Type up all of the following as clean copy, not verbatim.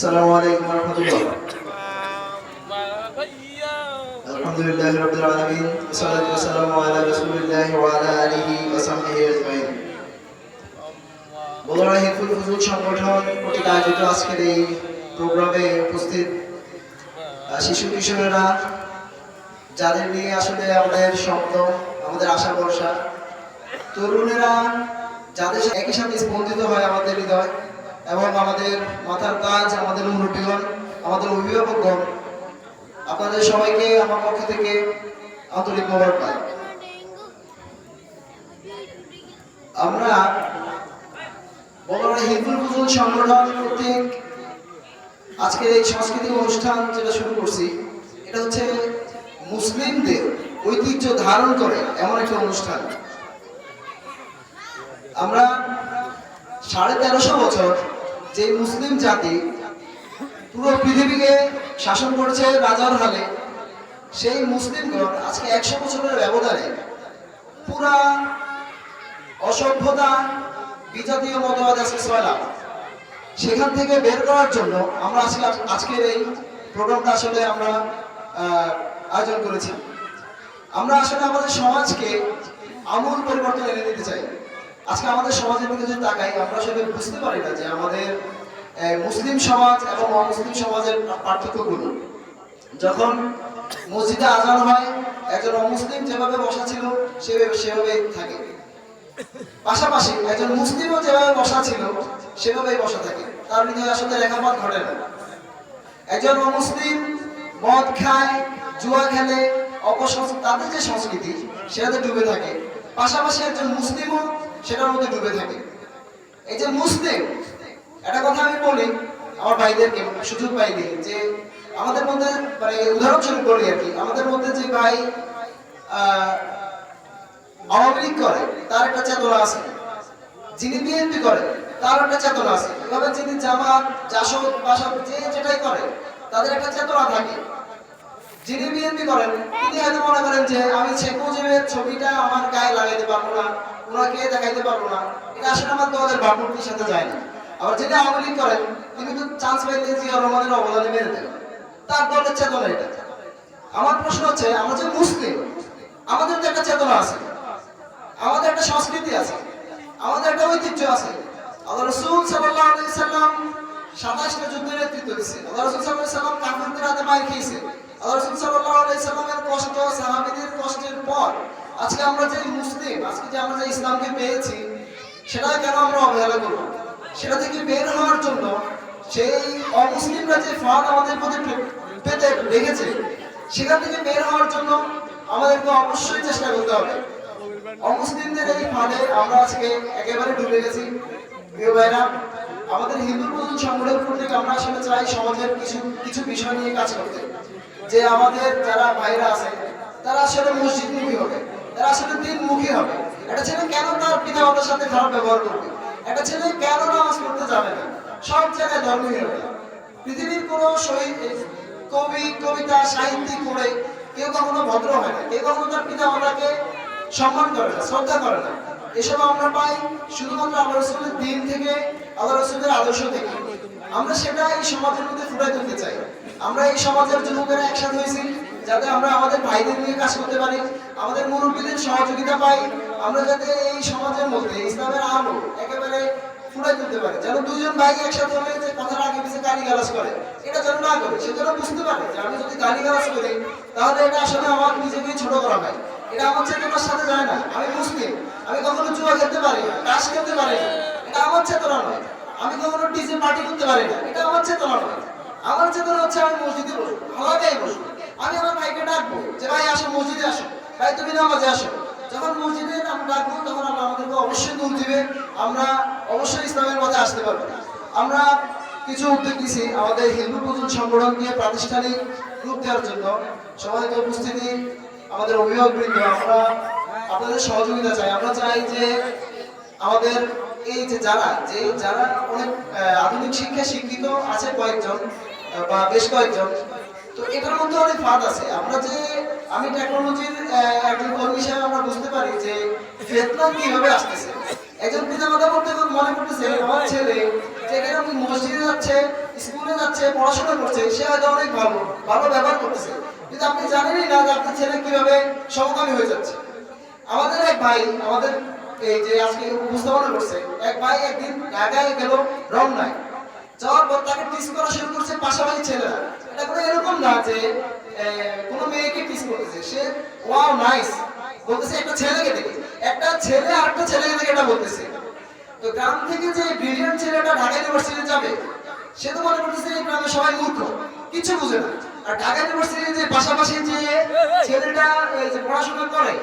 السلام عليكم ورحمة الله. الحمد لله رب العالمين والصلاة والسلام على رسول الله وعلى آله وصحبه أجمعين. বগুড়া হিলফুল ফুজুল সংগঠন কর্তৃক আয়োজিত আজকের এই প্রোগ্রামে উপস্থিত শিশু কিশোরেরা, যাদের নিয়ে আসলে আমাদের স্বপ্ন, আমাদের আশা ভরসা, তরুণেরা যাদের একই সাথে স্পন্দিত হয় আমাদের হৃদয় এবং আমাদের মাথার কাজ, আমাদের মুরব্বীগণ, আমাদের অভিভাবকগণ, আপনাদের সবাইকে আমার পক্ষ থেকে আন্তরিক মোবারকবাদ। আমরা বগুড়া হিলফুল ফুজুল সংগঠন কর্তৃক আজকের এই সাংস্কৃতিক অনুষ্ঠান যেটা শুরু করছি, এটা হচ্ছে মুসলিমদের ঐতিহ্য ধারণ করে এমন একটা অনুষ্ঠান। আমরা 1350 বছর যে মুসলিম জাতি পুরো পৃথিবীকে শাসন করেছে রাজার হালে, সেই মুসলিমগণ আজকে 100 বছরের ব্যবধানে পুরা অসভ্যতা, বিজাতীয় মতবাদ আজকে ছয়লাভ, সেখান থেকে বের করার জন্য আমরা আজকের এই প্রোগ্রামটা আসলে আমরা আয়োজন করেছি। আমরা আসলে আমাদের সমাজকে আমূল পরিবর্তন এনে দিতে চাই। আজকে আমাদের সমাজের মধ্যে যদি তাকাই, আমরা আসলে বুঝতে পারি না যে আমাদের মুসলিম সমাজ এবং অমুসলিম সমাজের পার্থক্যগুলো। যখন মসজিদে আজান হয়, একজন অমুসলিম যেভাবে বসা ছিল সেভাবে থাকে, পাশাপাশি একজন মুসলিমও যেভাবে বসা ছিল সেভাবেই বসা থাকে, তার হৃদয়ে আসলে রেখাপাত ঘটে না। একজন অমুসলিম মদ খায়, জুয়া খেলে, তাদের যে সংস্কৃতি সেটাতে ডুবে থাকে, পাশাপাশি একজন মুসলিমও সেটার মধ্যে ডুবে থাকে। এই যে মুসলিম, একটা কথা আমি বলি আমার ভাইদেরকে, সুযোগ পাই দিই, যে আমাদের মধ্যে মানে উদাহরণস্বরূপ বলি আর কি, আমাদের মধ্যে যে ভাই আওয়ামী লীগ করে তার একটা চেতনা আছে, যিনি বিএনপি করে তার একটা চেতনা আছে, এভাবে যিনি জামাত, জাসদ, বাসদ যে যেটাই করে তাদের একটা চেতনা থাকে। যিনি বিএনপি করেন তিনি হয়তো মনে করেন যে আমি শেখ মুজিবের ছবিটা আমার গায়ে লাগাইতে পারবো না, ওনাকে দেখাইতে পারবো না, এটা আসলে আমার দলের ভাবমূর্তির সাথে যায় না। আবার যিনি আওয়ামী লীগ করেন তিনি তো চান্স পাইলে জিয়াউর রহমানের অবদানে মেরে দেন, তার দলের চেতনা এটা। আমার প্রশ্ন হচ্ছে, আমরা যে মুসলিম, আমাদের তো একটা চেতনা আছে, আমাদের একটা সংস্কৃতি আছে, আমাদের একটা ঐতিহ্য আছে। আল্লাহ রাসূল সাল্লাল্লাহু আলাইহি সাল্লাম 27টা যুদ্ধের নেতৃত্ব দিয়েছে। আল্লাহ রাসূল সাল্লাল্লাহু আলাইহি সাল্লাম কাফিরদের হাতে মার খেয়েছে। আল্লাহ রাসূল সাল্লাল্লাহু আলাইহি সাল্লামের কষ্ট, সাহাবীদের কষ্টের পর আজকে আমরা যে মুসলিম, আজকে যে আমরা যে ইসলামকে পেয়েছি, সেটা কেন আমরা অবহেলা করব? সেটা থেকে বের হওয়ার জন্য সেই অমুসলিমরা যে ফাঁদ আমাদের মধ্যে পেতে রেখেছে, সেখান থেকে বের হওয়ার জন্য আমাদেরকে অবশ্যই চেষ্টা করতে হবে। অমুসলিমদের এই ফাঁদে আমরা আজকে একেবারে ডুবে গেছি। প্রিয় ভাইরা, আমাদের হিন্দু প্রধান সংগঠন কর্তৃক আমরা আসলে চাই সমাজের কিছু বিষয় নিয়ে কাজ করতে, যে আমাদের যারা ভাইরা আছে তারা আসলে মসজিদমুখী হবে, তারা আসলে দিনমুখী হবে। একটা ছেলে কেন তার পিতা মাতার সাথে খারাপ ব্যবহার করবে? একটা ছেলে কেন নামাজ পড়তে যাবে না? সব জায়গায় ধর্মীয় হবে। পৃথিবীর কোনো কবি, কবিতা, সাহিত্যিক পড়ে কেউ কখনো ভদ্র হয় না, কেউ কখনো তার পিতা মাতাকে সম্মান করে না, শ্রদ্ধা করে না। এসব আমরা পাই শুধুমাত্র আল্লাহ রাসূলের দিন থেকে, আল্লাহ রাসূলের আদর্শ থেকে। আমরা সেটা এই সমাজের মধ্যে ফুটাই তুলতে চাই। আমরা এই সমাজের যুবকেরা একসাথে হয়েছি যাতে আমরা আমাদের ভাইদের নিয়ে কাজ করতে পারি, আমাদের মুরব্বীদের সহযোগিতা পাই, আমরা যাতে এই সমাজের মধ্যে ইসলামের আলো একেবারে ফুটাই তুলতে পারি। যেন দুজন ভাই একসাথে হলে যে কথার আগে পিছিয়ে গালিগালাজ করে, এটা যেন না করে, সে যেন বুঝতে পারে যে আমি যদি গালিগালাজ করি তাহলে এটা আসলে আমার নিজেকে ছোট করা হয়, এটা আমার চেতনার সাথে যায় না। আমি মুসলিম, আমি কখনো জুয়া খেলতে পারি না, তাস খেলতে পারি না, এটা আমার চেতনা নয়। আমি কখনো ডিজে পার্টি করতে পারি না, এটা আমার চেতনা নয়। আমার চেতনা হচ্ছে আমি মসজিদে বসবো, হালাতেই বসবো। আমি আমার ভাইকে ডাকবো যে ভাই আসো, মসজিদে আসো, ভাই তুমি নামাজে আসো। যখন মসজিদে আমরা ডাকবো তখন আল্লাহ আমাদেরকে অবশ্যই দূর দিবে, আমরা অবশ্যই ইসলামের মধ্যে আসতে পারবো। আমরা কিছু উদ্যোগ নিয়েছি আমাদের হিন্দু প্রধান সংগঠনকে প্রাতিষ্ঠানিক রূপ দেওয়ার জন্য। সবাইকে উপস্থিতি, আমাদের অভিভাবকবৃন্দ, আমরা আপনাদের সহযোগিতা চাই। আমরা চাই যে আমাদের এই যে যারা অনেক আধুনিক শিক্ষা শিক্ষিত আছে কয়েকজন বা বেশ কয়েকজন, তো এটার মধ্যে অনেক ফাঁদ আছে। আমি টেকনোলজির একজন কর্মী হিসেবে আমরা বুঝতে পারি যে ফিতনা কিভাবে আসতেছে। একজন পিতামাতা মনে করতেছে আমার ছেলে যেখানে মসজিদে যাচ্ছে স্কুলে যাচ্ছে, পড়াশোনা করছে, সে হয়তো অনেক ভালো ভালো ব্যবহার করতেছে, কিন্তু আপনি জানেনই না যে আপনার ছেলে কিভাবে সমকামী হয়ে যাচ্ছে। আমাদের এক ভাই, আমাদের এই যে আজকে উপস্থাপনা করছে, এক ভাই একদিন ঢাকায় গেল রমনায়, যাওয়ার পর তাকে টিস করা শুরু করছে পাশাপাশি ছেলেরা। এটা কোনো এরকম না যে কোনো মেয়েকে টিস করতেছে, সে ওয়াও নাইস বলতেছে একটা ছেলেকে দেখে, একটা ছেলে আর একটা ছেলেকে দেখে এটা বলতেছে। তো গ্রাম থেকে যে ব্রিলিয়ান্ট ছেলেটা ঢাকা ইউনিভার্সিটি যাবে, সে তো মনে করতেছে এই গ্রামে সবাই মূর্খ, কিছু বুঝে না। আর ঢাকা ইউনিভার্সিটি যে পাশাপাশি যে ছেলেটা যে পড়াশোনা করে,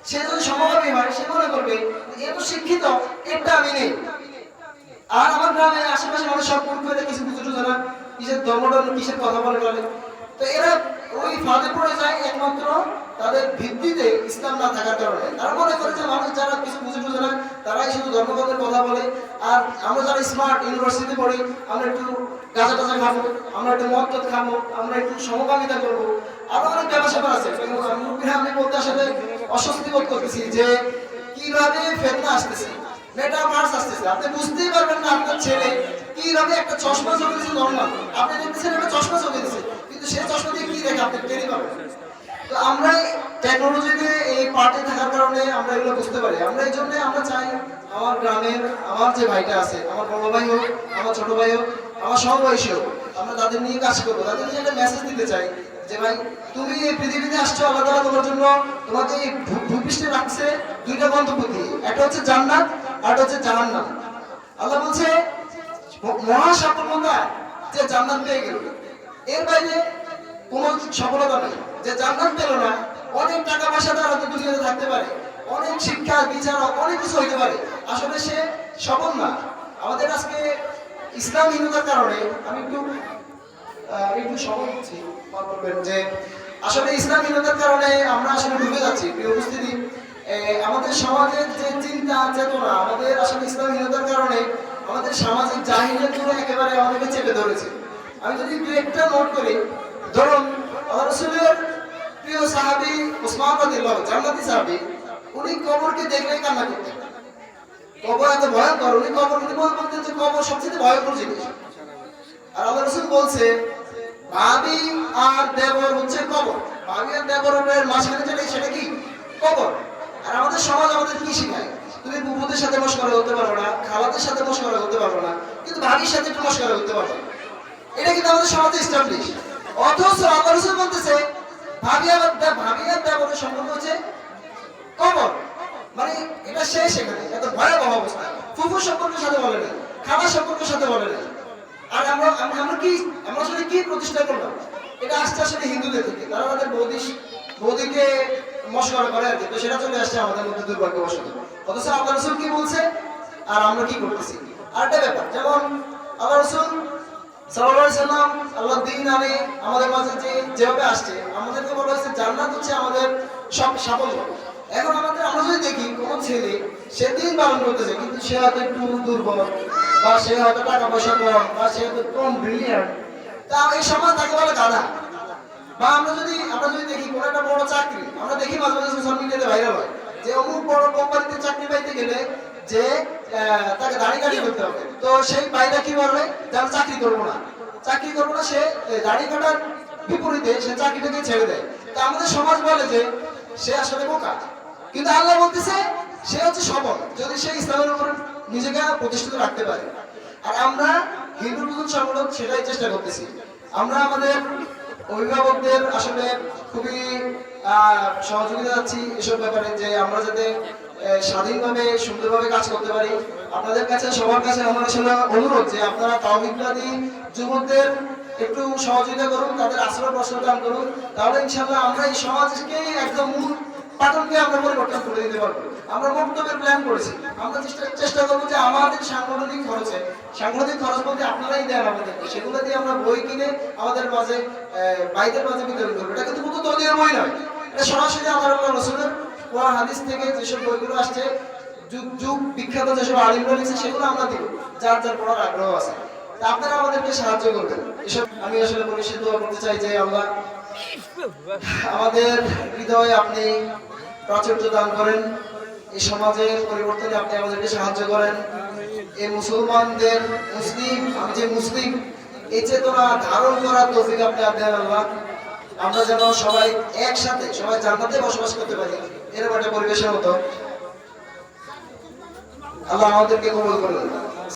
সে যদি সমকামী হয়, সে মনে করবে এ তো শিক্ষিত, এটা আমি নেই। আর আমার গ্রামে আশেপাশে মানুষ সব মূর্খ, কিছু বুঝে না, কিসের ধর্মটা কিসের কথা বলে বলে। তো এরা ওই ফাঁদে পড়ে যায় একমাত্র তাদের ভিত্তিতে ইসলাম না থাকার কারণে। তারা মনে করে যে মানুষ যারা কিছু বুঝে না তারাই শুধু ধর্মপদের কথা বলে, আর আমরা যারা স্মার্ট ইউনিভার্সিটি পড়ি আমরা একটু গাঁজা টাজা খাবো, আমরা একটু মদ টদ খাবো, আমরা একটু সমকামিতা করবো, আরো অনেক ব্যাপার আছে। আমি বলতে আসলে অস্বস্তি বোধ করতেছি যে কিভাবে ফেতনা আসতেছে, মেটাভার্স আসতেছে। আপনি বুঝতেই পারবেন না আপনার ছেলে কিভাবে একটা চশমা চোখে দিচ্ছে নর্মাল, আপনি দেখতেছেন একটা চশমা চোখে দিচ্ছে, কিন্তু সে চশমা দিয়ে কি দেখে আপনি টেরি পাবেন। তো আমরা টেকনোলজিতে এই পার্টে থাকার কারণে আমরা এগুলো বুঝতে পারি। আমরা এই জন্য আমরা চাই আমার গ্রামের আমার যে ভাইটা আছে, আমার বড় ভাই হোক, আমার ছোট ভাই হোক, আমার সমবয়সী হোক, আমরা তাদের নিয়ে কাজ করবো, তাদের নিয়ে একটা মেসেজ দিতে চাই যে ভাই তুমি এই পৃথিবীতে আসছো, আল্লাহ তাআলা তোমার জন্য তোমাকে এই ভূপৃষ্ঠে রাখছে দুইটা গন্তব্য দিয়ে, একটা হচ্ছে জান্নাত আর একটা হচ্ছে জাহান্নাম। আল্লাহ বলছে মহা সফলতা যে জান্নাত পেয়ে গেল, এর বাইরে কোনো সফলতা নেই। যে জান্নাত পেল না, অনেক টাকা পয়সা তার হয়তো দুনিয়াতে থাকতে পারে, অনেক শিক্ষা বিচারক অনেক কিছু হইতে পারে, আসলে সে সফল না। আমাদের আজকে ইসলামহীনতার কারণে আমি একটু সফল হচ্ছি বলবেন যে আসলে ইসলামহীনতার কারণে আমরা আসলে ডুবে যাচ্ছি। প্রিয় উপস্থিতি, আমাদের সমাজের যে চিন্তা চেতনা, আমাদের আসলে ইসলামহীনতার কারণে আমাদের সামাজিক জাহিলিয়াতগুলো একেবারে আমাদেরকে চেপে ধরেছে। আমি যদি দু একটা নোট করি, ধরুন আল্লাহ রাসূলের প্রিয় সাহাবী উসমান রাদিয়াল্লাহু জান্নাতি সাহাবী, উনি কবরকে দেখলেই কান্না করতেন। কবর এত ভয়ঙ্কর, উনি বলতেন যে কবর সবচেয়ে ভয়ঙ্কর জিনিস। আর আল্লাহ রাসূল বলছে ভাবি আর দেবর হচ্ছে কবর, ভাবি আর দেবরের মাঝখানে যেটা সেটা কি কবর। আর আমাদের সমাজ আমাদের কি শেখায়, তুমি বুবুদের সাথে মশকরা করতে পারবে না, খালাদের সাথে মশকরা করতে পারবে না, কিন্তু ভাবির সাথে একটু মশকরা করতে পারবে। এটা কিন্তু আমাদের সমাজে এস্টাবলিশ। অথচ আল্লাহ রাসূল বলতেছে ভাবি আর দেবরের সম্পর্ক হচ্ছে কবর, মানে এটা শেষ। এখানে এত ভয়াবহ অবস্থা। ফুফুর সম্পর্কের সাথে বলে না, খালার সম্পর্কের সাথে বলে না। আর আমরা আসলে কি প্রতিষ্ঠা করলাম, এটা আসছে আসলে হিন্দুদের থেকে। তারা আমাদের বৌদিকে মশকরা করে আর কি, তো সেটা চলে আসছে আমাদের মধ্যে দুর্ভাগ্যবশত। অথচ আল্লাহ রাসূল কি বলছে আর আমরা কি করতেছি। আরেকটা ব্যাপার, যেমন আল্লাহ রাসূল সাল্লাল্লাহু আলাইহি সাল্লাম আল্লাহ দ্বীন আনে আমাদের মাঝে যেভাবে আসছে, আমাদেরকে বলা হয়েছে জান্নাত হচ্ছে আমাদের সব সাফল্য। এখন আমরা যদি দেখি কোনো ছেলে সে দিন পালন করতেছে, কিন্তু সে হয়তো একটু দুর্বল, বা সে হয়তো টাকা পয়সা কম, বা সে হয়তো কম ব্রিলিয়ান্ট, তা এই সমাজ তাকে বলে গাধা। বা আমরা যদি দেখি কোনো একটা বড় চাকরি, আমরা দেখি মাঝে মাঝে সোশ্যাল মিডিয়াতে ভাইরাল হয় যে অমুক বড় কোম্পানিতে চাকরি পাইতে গেলে যে তাকে দাড়ি কাটি করতে হবে। তো সেই ভাইরা কি বলবে যে আমি চাকরি করবো না, সে দাড়ি কাটার বিপরীতে সে চাকরিটাকে ছেড়ে দেয়। তো আমাদের সমাজ বলে যে সে আসলে বোকা, কিন্তু আল্লাহ বলতেছে সে হচ্ছে সবল যদি সে ইসলামের উপর নিজেকে প্রতিষ্ঠিত রাখতে পারে। আর আমরা হিন্দু মুসলিম সংগঠন সেটাই চেষ্টা করতেছি। আমরা আমাদের অভিভাবকদের আসলে খুবই সহযোগিতা যাচ্ছি এসব ব্যাপারে, যে আমরা যাতে স্বাধীনভাবে সুন্দরভাবে কাজ করতে পারি। আপনাদের কাছে সবার কাছে আমার আসলে অনুরোধ যে আপনারা তাওহীদবাদী যুবকদের একটু সহযোগিতা করুন, তাদের আশ্রয় প্রশ্রয় করুন, তাহলে ইনশাআল্লাহ আমরা এই সমাজকে একদম মূল পাঠনকে আমরা পরিবর্তন করে দিতে পারবো। আমরা বক্তব্যের প্ল্যান করেছি, আমরা চেষ্টা করবো যে আমাদের সাংগঠনিক খরচ বলতে আপনারাই দেন আমাদেরকে, সেগুলো দিয়ে আমরা বই কিনে আমাদের মাঝে ভাইদের মাঝে বিতরণ করবো। এটা কিন্তু কোনো দলীয় বই নয়, এটা সরাসরি আমার রাসূলের কোরআন হাদিস থেকে যেসব বইগুলো আসছে, যুগ বিখ্যাত যেসব আলিমরা লিখেছে, সেগুলো আমরা দিব যার যার পড়ার আগ্রহ আছে। আপনারা আমাদেরকে সাহায্য করবেন। এসব আমি আসলে পরিষদ দোয়া করতে চাই যে আল্লাহ আমাদের হৃদয়ে আপনি প্রাচুর্য দান করেন, এই সমাজের পরিবর্তনে আপনি আমাদেরকে সাহায্য করেন। এই মুসলমানদের আমি যে মুসলিম এই চেতনা ধারণ করার তৌফিক আপনি দেন আল্লাহ। আমরা যেন সবাই একসাথে সবাই জান্নাতে বসবাস করতে পারি, এরকম একটা পরিবেশের মতো আল্লাহ আমাদেরকে কবুল করুন।